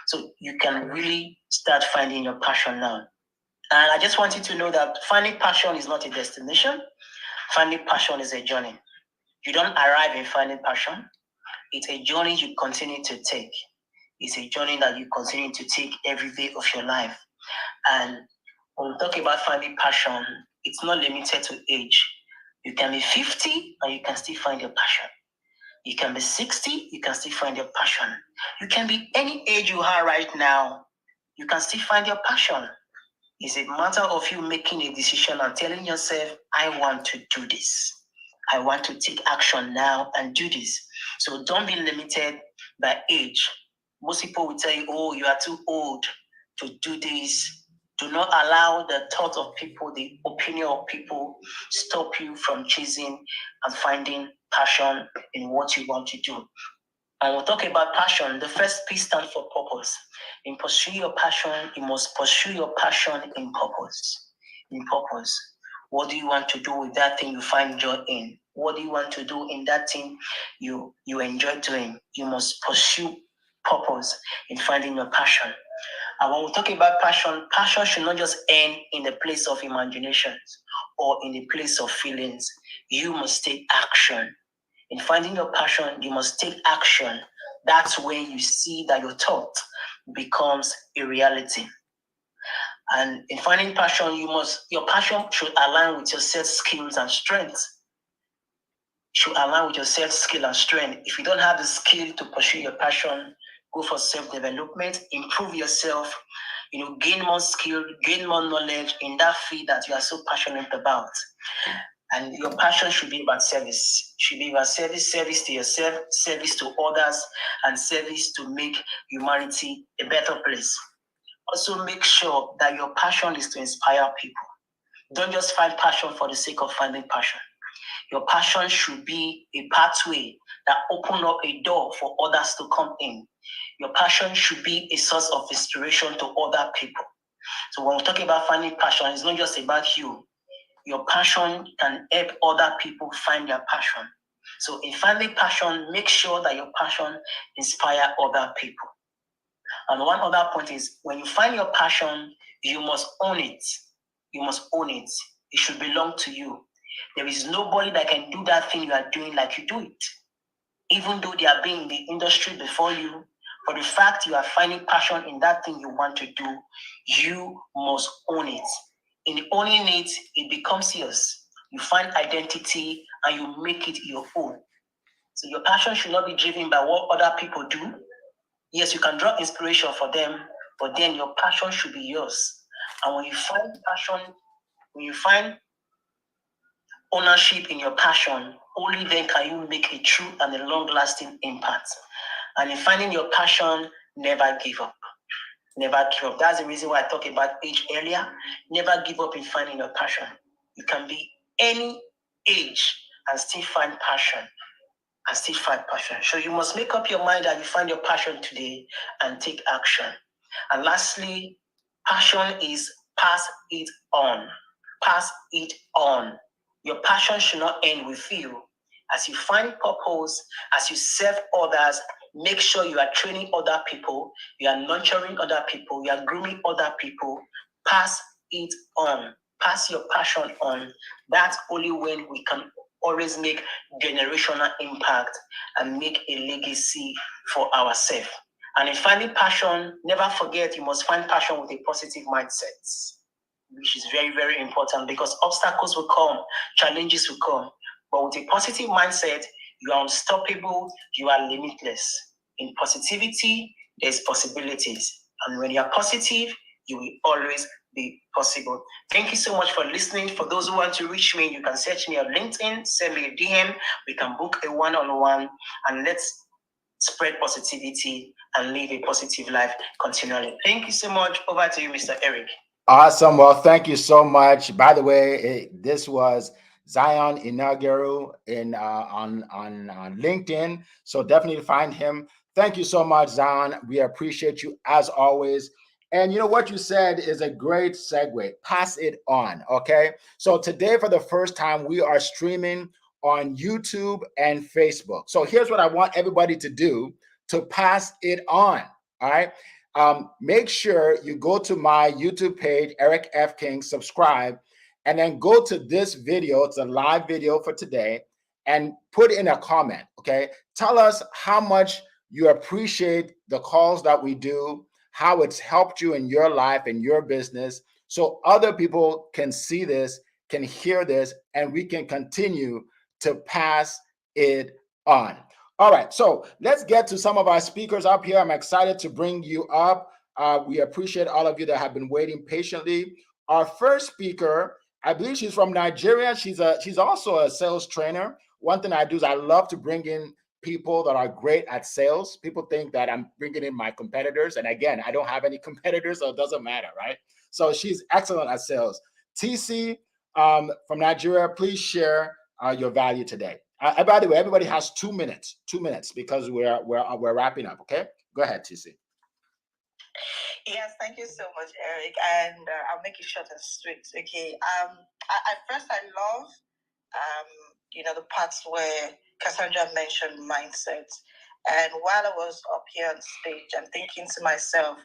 So you can really start finding your passion now. And I just want you to know that finding passion is not a destination. Finding passion is a journey. You don't arrive in finding passion. It's a journey you continue to take. It's a journey that you continue to take every day of your life. And when we talk about finding passion, it's not limited to age. You can be 50 and you can still find your passion. You can be 60, you can still find your passion. You can be any age you are right now, you can still find your passion. It's a matter of you making a decision and telling yourself, I want to do this. I want to take action now and do this. So don't be limited by age. Most people will tell you, oh, you are too old to do this. Do not allow the thought of people, the opinion of people, stop you from chasing and finding passion in what you want to do. And we'll talk about passion. The first P stands for purpose. In pursuing your passion, you must pursue your passion in purpose. In purpose. What do you want to do with that thing you find joy in? What do you want to do in that thing you enjoy doing? You must pursue purpose in finding your passion. And when we talk about passion, passion should not just end in the place of imaginations or in the place of feelings. You must take action. In finding your passion, you must take action. That's when you see that your thought becomes a reality. And in finding passion, your passion should align with your set skills and strengths. Should align with your set skill and strength. If you don't have the skill to pursue your passion, go for self-development, improve yourself, gain more skill, gain more knowledge in that field that you are so passionate about. And your passion should be about service. It should be about service to yourself, service to others, and service to make humanity a better place. Also, make sure that your passion is to inspire people. Don't just find passion for the sake of finding passion. Your passion should be a pathway that opens up a door for others to come in. Your passion should be a source of inspiration to other people. So when we're talking about finding passion, it's not just about you. Your passion can help other people find their passion. So in finding passion, make sure that your passion inspires other people. And one other point is, when you find your passion, you must own it. You must own it. It should belong to you. There is nobody that can do that thing you are doing like you do it. Even though they are being in the industry before you, for the fact you are finding passion in that thing you want to do, you must own it. In owning it, it becomes yours. You find identity and you make it your own. So your passion should not be driven by what other people do. Yes, you can draw inspiration for them, but then your passion should be yours. And when you find passion, when you find ownership in your passion, only then can you make a true and a long-lasting impact. And in finding your passion, never give up. Never give up. That's the reason why I talked about age earlier. Never give up in finding your passion. You can be any age and still find passion. So you must make up your mind that you find your passion today and take action. And lastly, passion is pass it on. Pass it on. Your passion should not end with you. As you find purpose, as you serve others, make sure you are training other people, you are nurturing other people, you are grooming other people. Pass it on. Pass your passion on. That's only when we can always make generational impact and make a legacy for ourselves. And in finding passion, never forget you must find passion with a positive mindset, which is very, very important, because obstacles will come, challenges will come. But with a positive mindset, you are unstoppable, you are limitless. In positivity, there's possibilities. And when you are positive, you will always be possible. Thank you so much for listening. For those who want to reach me, you can search me on LinkedIn, send me a DM. We can book a one-on-one, and let's spread positivity and live a positive life continually. Thank you so much. Over to you, Mr. Eric. Awesome. Well, thank you so much. By the way, this was Zion Inaugural on LinkedIn. So definitely find him. Thank you so much, Zion. We appreciate you as always. And you know what you said is a great segue. Pass it on. Okay. So today, for the first time, we are streaming on YouTube and Facebook. So here's what I want everybody to do to pass it on. All right. Make sure you go to my YouTube page, Eric F. King, subscribe, and then go to this video. It's a live video for today, and put in a comment. Okay. Tell us how much you appreciate the calls that we do, how it's helped you in your life and your business, so other people can see this, can hear this, and we can continue to pass it on. All right, so let's get to some of our speakers up here. I'm excited to bring you up. We appreciate all of you that have been waiting patiently. Our first speaker, I believe she's from Nigeria. She's also a sales trainer. One thing I do is I love to bring in people that are great at sales. People think that I'm bringing in my competitors, and again, I don't have any competitors, so it doesn't matter, right? So she's excellent at sales. TC from Nigeria, please share your value today. By the way, everybody has 2 minutes, because we're wrapping up. Okay, go ahead, TC. Yes, thank you so much, Eric, and I'll make it short and sweet. Okay. I love the parts where Cassandra mentioned mindset, and while I was up here on stage, I'm thinking to myself,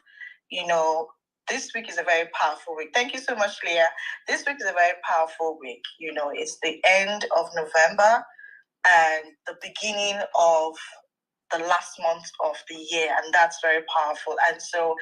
this week is a very powerful week. Thank you so much, Leah. This week is a very powerful week. It's the end of November and the beginning of the last month of the year, and that's very powerful. And so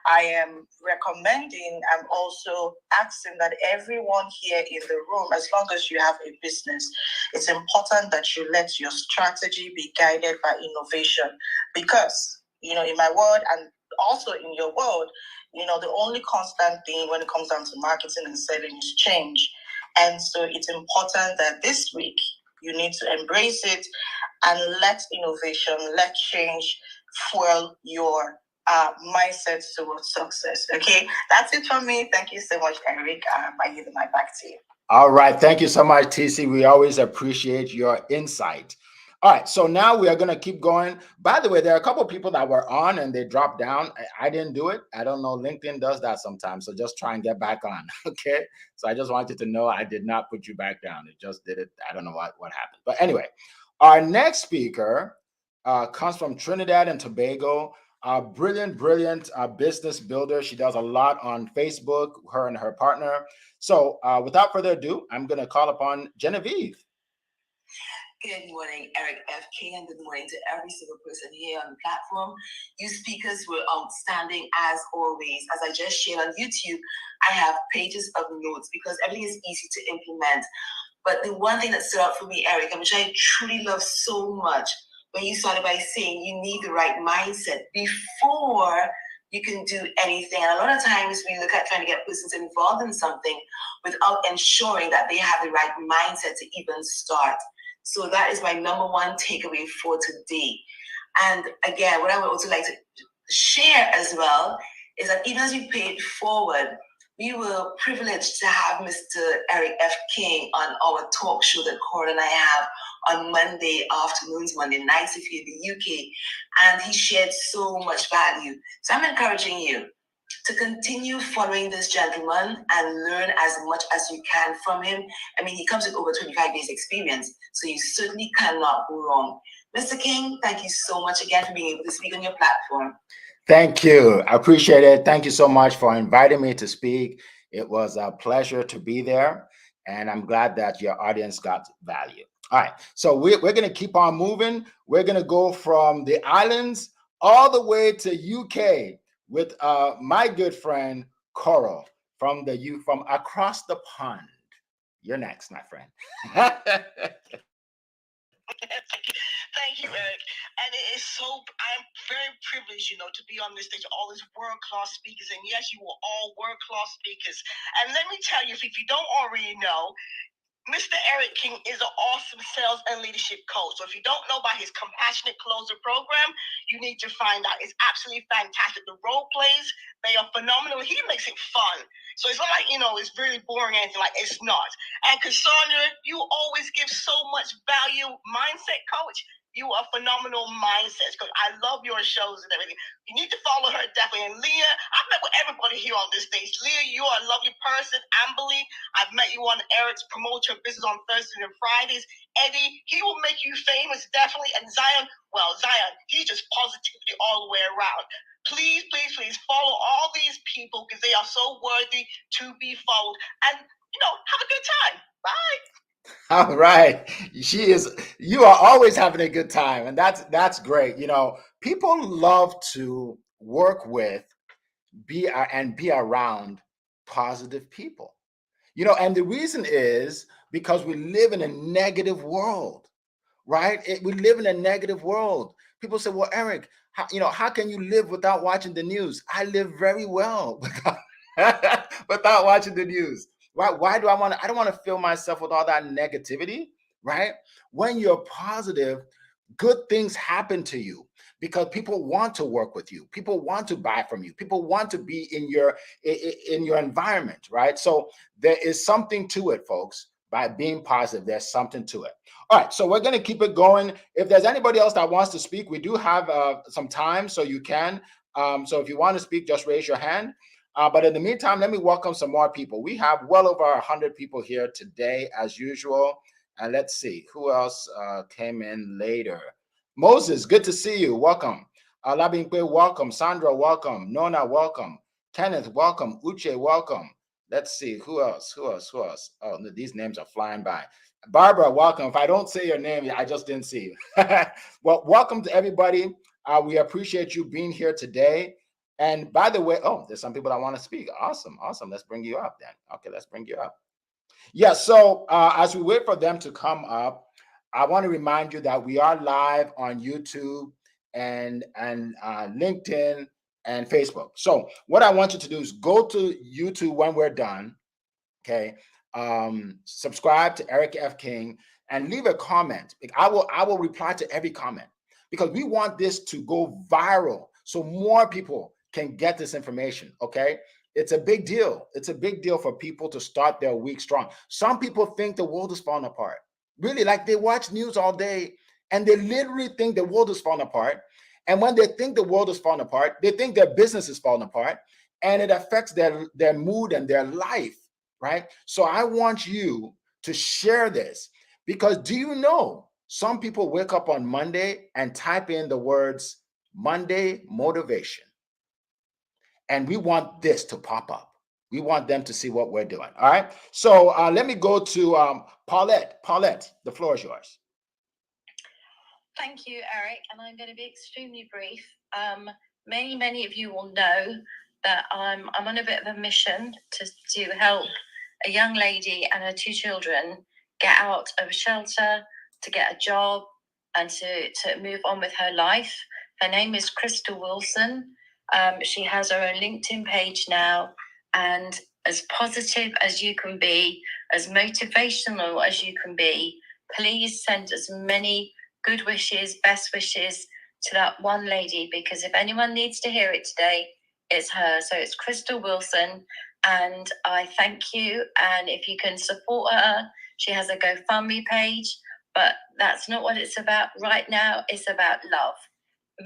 I am recommending, I'm also asking that everyone here in the room, as long as you have a business, it's important that you let your strategy be guided by innovation, because in my world and also in your world, the only constant thing when it comes down to marketing and selling is change. And so it's important that this week you need to embrace it and let innovation, let change fuel your mindset towards success. Okay, that's it from me. Thank you so much, Eric. I give the mic back to you. All right, thank you so much, TC. We always appreciate your insight. All right, so now we are going to keep going. By the way, there are a couple of people that were on and they dropped down. I didn't do it. I don't know. LinkedIn does that sometimes. So just try and get back on. Okay. So I just wanted to know I did not put you back down. It just did it. I don't know what happened. But anyway, our next speaker comes from Trinidad and Tobago. Brilliant business builder. She does a lot on Facebook, her and her partner. So without further ado, I'm going to call upon Genevieve. Good morning, Eric F. King, and good morning to every single person here on the platform. You speakers were outstanding as always. As I just shared on YouTube, I have pages of notes because everything is easy to implement. But the one thing that stood out for me, Eric, and which I truly love so much, when you started by saying you need the right mindset before you can do anything. And a lot of times we look at trying to get persons involved in something without ensuring that they have the right mindset to even start. So that is my number one takeaway for today. And again, what I would also like to share as well is that even as we pay it forward, we were privileged to have Mr. Eric F. King on our talk show that Cora and I have on Monday afternoons, Monday nights if you're in the UK. And he shared so much value. So I'm encouraging you to continue following this gentleman and learn as much as you can from him. I mean, he comes with over 25 years experience, so you certainly cannot go wrong. Mr. King, thank you so much again for being able to speak on your platform. Thank you. I appreciate it. Thank you so much for inviting me to speak. It was a pleasure to be there, and I'm glad that your audience got value. All right, so we're going to keep on moving. We're going to go from the islands all the way to UK with my good friend Coral from across the pond. You're next, my friend. Thank you, Eric. And it is so, I'm very privileged, to be on this stage with all these world-class speakers. And yes, you are all world-class speakers. And let me tell you, if you don't already know, Mr. Eric King is an awesome sales and leadership coach. So if you don't know about his Compassionate Closer program, you need to find out. It's absolutely fantastic. The role plays, they are phenomenal. He makes it fun. So it's not like, it's really boring or anything. Like, it's not. And Cassandra, you always give so much value. Mindset coach, you are phenomenal mindsets coach. I love your shows and everything. You need to follow her definitely. And Leah, I've met with everybody here on this stage. Leah, you are a lovely person. Amberly, I've met you on Eric's Promote Your Business on Thursdays and Fridays. Eddie, he will make you famous, definitely. And Zion, he's just positivity all the way around. Please, please, please follow all these people because they are so worthy to be followed. And, have a good time. Bye. All right. You are always having a good time. And that's great. People love to work with, be around positive people. And the reason is because we live in a negative world, right? We live in a negative world. People say, well, Eric, how can you live without watching the news? I live very well without watching the news. Why do I don't want to fill myself with all that negativity, right? When you're positive, good things happen to you because people want to work with you. People want to buy from you. People want to be in your environment, right? So there is something to it, folks. By being positive, there's something to it. All right, so we're going to keep it going. If there's anybody else that wants to speak, we do have some time, so you can. So if you want to speak, just raise your hand. But in the meantime, let me welcome some more people. We have well over 100 people here today, as usual. And let's see who else came in later. Moses, good to see you. Welcome. Alabinkwe, welcome. Sandra, welcome. Nona, welcome. Kenneth, welcome. Uche, welcome. Let's see who else. Oh, these names are flying by. Barbara, welcome. If I don't say your name, I just didn't see you. Well, welcome to everybody. We appreciate you being here today. And by the way, there's some people that want to speak. Awesome. Let's bring you up then. Okay, let's bring you up. Yeah, so as we wait for them to come up, I want to remind you that we are live on YouTube and LinkedIn and Facebook. So what I want you to do is go to YouTube when we're done, okay? Subscribe to Eric F. King and leave a comment. I will reply to every comment because we want this to go viral so more people can get this information, okay? It's a big deal. It's a big deal for people to start their week strong. Some people think the world is falling apart. Really, like they watch news all day and they literally think the world is falling apart. And when they think the world is falling apart, they think their business is falling apart and it affects their mood and their life, right? So I want you to share this because do you know some people wake up on Monday and type in the words Monday motivation. And we want this to pop up. We want them to see what we're doing. All right. So let me go to Paulette. Paulette, the floor is yours. Thank you, Eric. And I'm going to be extremely brief. Many of you will know that I'm on a bit of a mission to help a young lady and her 2 children get out of a shelter, to get a job, and to move on with her life. Her name is Crystal Wilson. She has her own LinkedIn page now, and as positive as you can be, as motivational as you can be, please send as many good wishes, best wishes to that one lady, because if anyone needs to hear it today, it's her. So it's Crystal Wilson, and I thank you. And if you can support her, she has a GoFundMe page, but that's not what it's about right now. It's about love.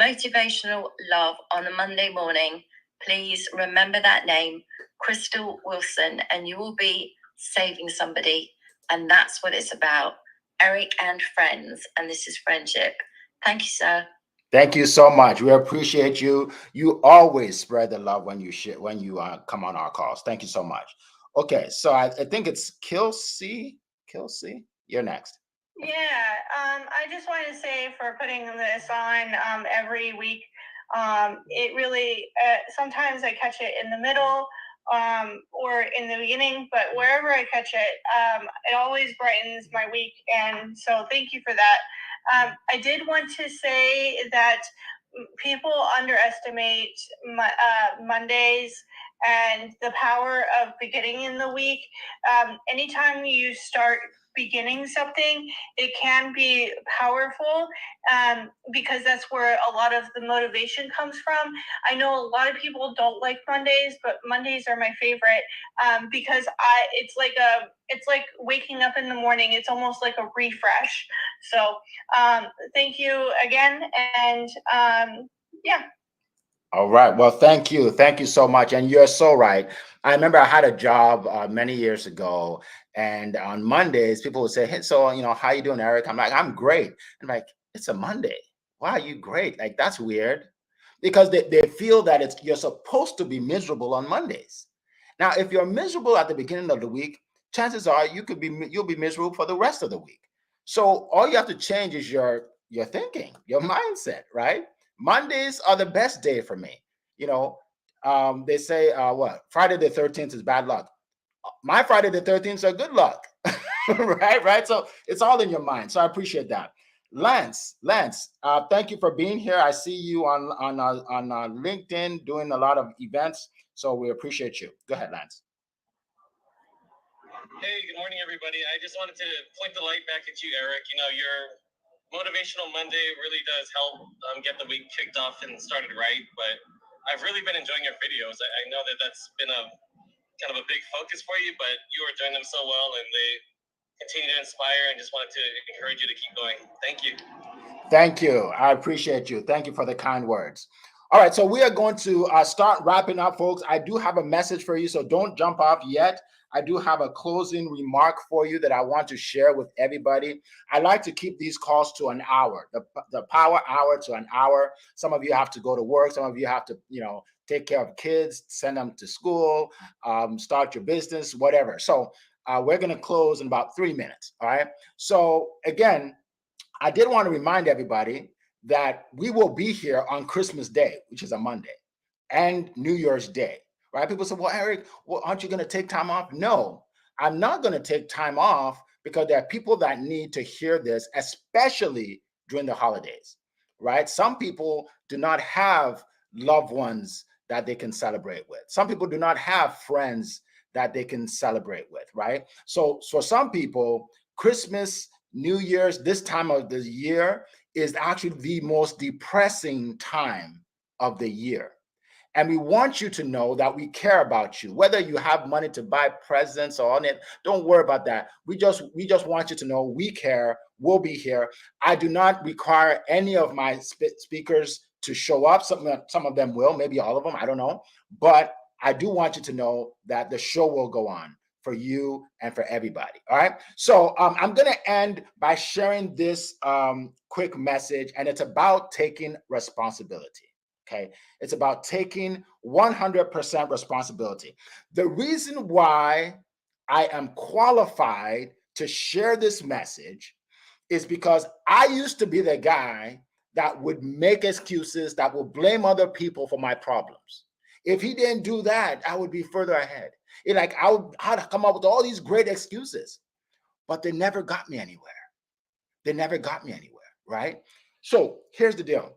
Motivational love on a Monday morning. Please remember that name, Crystal Wilson, and you will be saving somebody. And that's what it's about. Eric and friends, and this is friendship. Thank you, sir. Thank you so much. We appreciate you. You always spread the love when you come on our calls. Thank you so much. Okay, so I think it's Kelsey. Kelsey, you're next. Yeah, I just wanted to say for putting this on every week. It really sometimes I catch it in the middle or in the beginning, but wherever I catch it, it always brightens my week. And so thank you for that. I did want to say that people underestimate Mondays and the power of beginning in the week. Anytime you start beginning something, it can be powerful, because that's where a lot of the motivation comes from. I know a lot of people don't like Mondays, but Mondays are my favorite, because it's like waking up in the morning. It's almost like a refresh. So thank you again, and yeah. All right. Well, thank you. Thank you so much. And you're so right. I remember I had a job many years ago, and on Mondays, people would say, "Hey, so how you doing, Eric?" I'm like, "I'm great." I'm like, "It's a Monday. Why are you great?" Like, that's weird, because they feel that you're supposed to be miserable on Mondays. Now, if you're miserable at the beginning of the week, chances are you'll be miserable for the rest of the week. So all you have to change is your thinking, your mindset, right? Mondays are the best day for me. You know, they say what Friday the 13th is bad luck. My Friday the 13th are good luck, right? Right. So it's all in your mind. So I appreciate that. Lance, thank you for being here. I see you on LinkedIn doing a lot of events, so we appreciate you. Go ahead, Lance. Hey, good morning, everybody. I just wanted to point the light back at you, Eric. Your Motivational Monday really does help get the week kicked off and started right. But I've really been enjoying your videos. I know that that's been a kind of a big focus for you, but you are doing them so well, and they continue to inspire. And just wanted to encourage you to keep going. Thank you. Thank you. I appreciate you. Thank you for the kind words. All right, so we are going to start wrapping up, folks. I do have a message for you, so don't jump off yet. I do have a closing remark for you that I want to share with everybody. I like to keep these calls to an hour, the power hour to an hour. Some of you have to go to work. Some of you have to, take care of kids, send them to school, start your business, whatever. So we're going to close in about 3 minutes. All right. So again, I did want to remind everybody that we will be here on Christmas Day, which is a Monday, and New Year's Day, right? People say, well, Eric, aren't you going to take time off? No, I'm not going to take time off, because there are people that need to hear this, especially during the holidays, right? Some people do not have loved ones that they can celebrate with. Some people do not have friends that they can celebrate with, right? So for some people, Christmas, New Year's, this time of the year is actually the most depressing time of the year. And we want you to know that we care about you. Whether you have money to buy presents or on it, don't worry about that. We just want you to know we care. We'll be here. I do not require any of my speakers to show up. Some of them will, maybe all of them, I don't know. But I do want you to know that the show will go on for you and for everybody. All right. So I'm going to end by sharing this quick message, and it's about taking responsibility. Okay. It's about taking 100% responsibility. The reason why I am qualified to share this message is because I used to be the guy that would make excuses, that would blame other people for my problems. If he didn't do that, I would be further ahead. I'd come up with all these great excuses, but they never got me anywhere. They never got me anywhere, right? So here's the deal.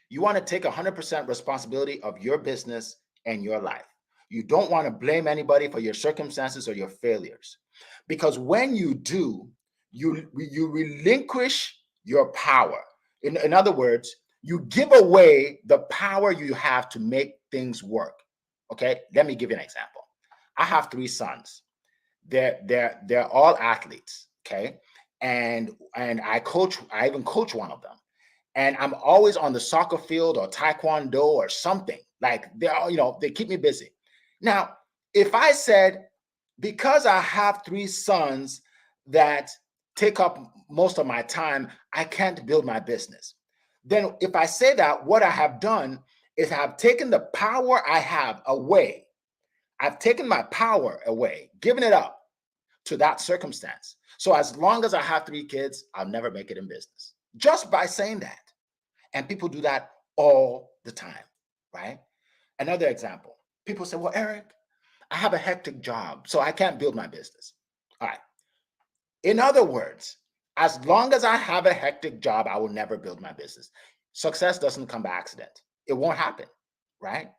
You want to take 100% responsibility of your business and your life. You don't want to blame anybody for your circumstances or your failures. Because when you do, you relinquish your power. In other words, you give away the power you have to make things work. Okay, let me give you an example. I have 3 sons. They're all athletes. Okay, and I even coach one of them, and I'm always on the soccer field or taekwondo or something. Like they're all, they keep me busy. Now, if I said, because I have 3 sons that take up most of my time, I can't build my business. Then if I say that, what I have done is I've taken the power I have away. I've taken my power away, given it up to that circumstance. So as long as I have 3 kids, I'll never make it in business. Just by saying that. And people do that all the time, right? Another example, people say, well, Eric, I have a hectic job, so I can't build my business. All right. In other words, as long as I have a hectic job, I will never build my business. Success doesn't come by accident. It won't happen, right?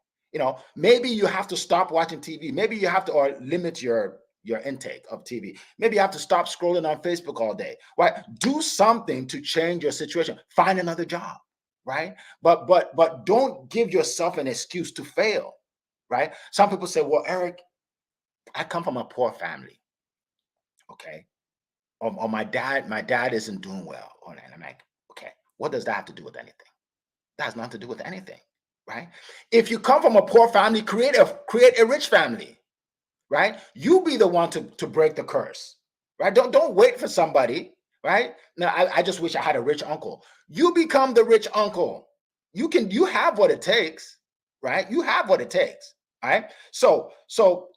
Maybe you have to stop watching TV. Maybe you have to or limit your intake of TV. Maybe you have to stop scrolling on Facebook all day. Right? Do something to change your situation. Find another job, right? But don't give yourself an excuse to fail, right? Some people say, "Well, Eric, I come from a poor family." Okay. Or my dad isn't doing well. And I'm like, okay, what does that have to do with anything? That has nothing to do with anything, right? If you come from a poor family, create a rich family, right? You be the one to break the curse, right? Don't wait for somebody, right? Now I just wish I had a rich uncle. You become the rich uncle. You have what it takes, right? You have what it takes, right? So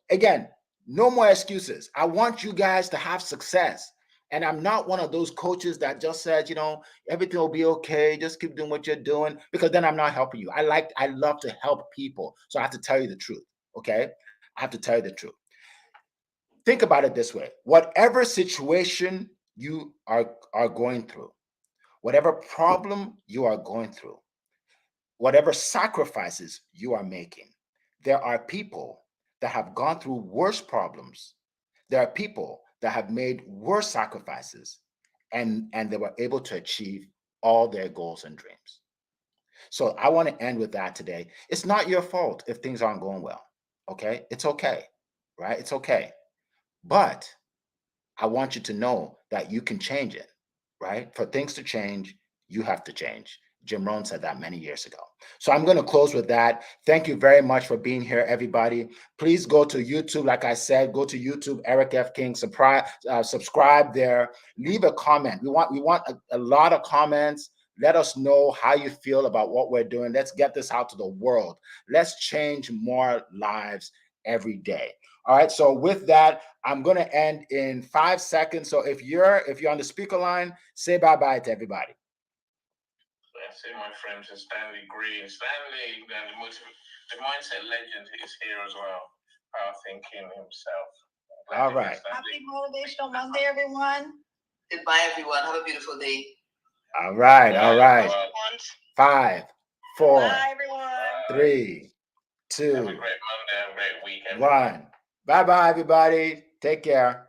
again, no more excuses. I want you guys to have success. And I'm not one of those coaches that just said, everything will be okay. Just keep doing what you're doing, because then I'm not helping you. I love to help people. So I have to tell you the truth. Okay. I have to tell you the truth. Think about it this way. Whatever situation you are going through, whatever problem you are going through, whatever sacrifices you are making, there are people that have gone through worse problems. There are people that have made worse sacrifices, and they were able to achieve all their goals and dreams. So I want to end with that today. It's not your fault if things aren't going well. Okay? It's okay. Right? It's okay. But I want you to know that you can change it, right? For things to change, you have to change. Jim Rohn said that many years ago. So I'm going to close with that. Thank you very much for being here, everybody. Please go to YouTube. Like I said, go to YouTube, Eric F. King. Subscribe there. Leave a comment. We want a lot of comments. Let us know how you feel about what we're doing. Let's get this out to the world. Let's change more lives every day. All right. So with that, I'm going to end in 5 seconds. So if you're on the speaker line, say bye-bye to everybody. I see my friend Stanley Green. Stanley, the mindset legend, is here as well. Power thinking himself. All right. Happy Motivational Monday, everyone. Goodbye, everyone. Have a beautiful day. All right. All right. 5, 4, Bye, everyone. 3, 2, Have a great Monday, have a great weekend. 1. Bye-bye, everybody. Take care.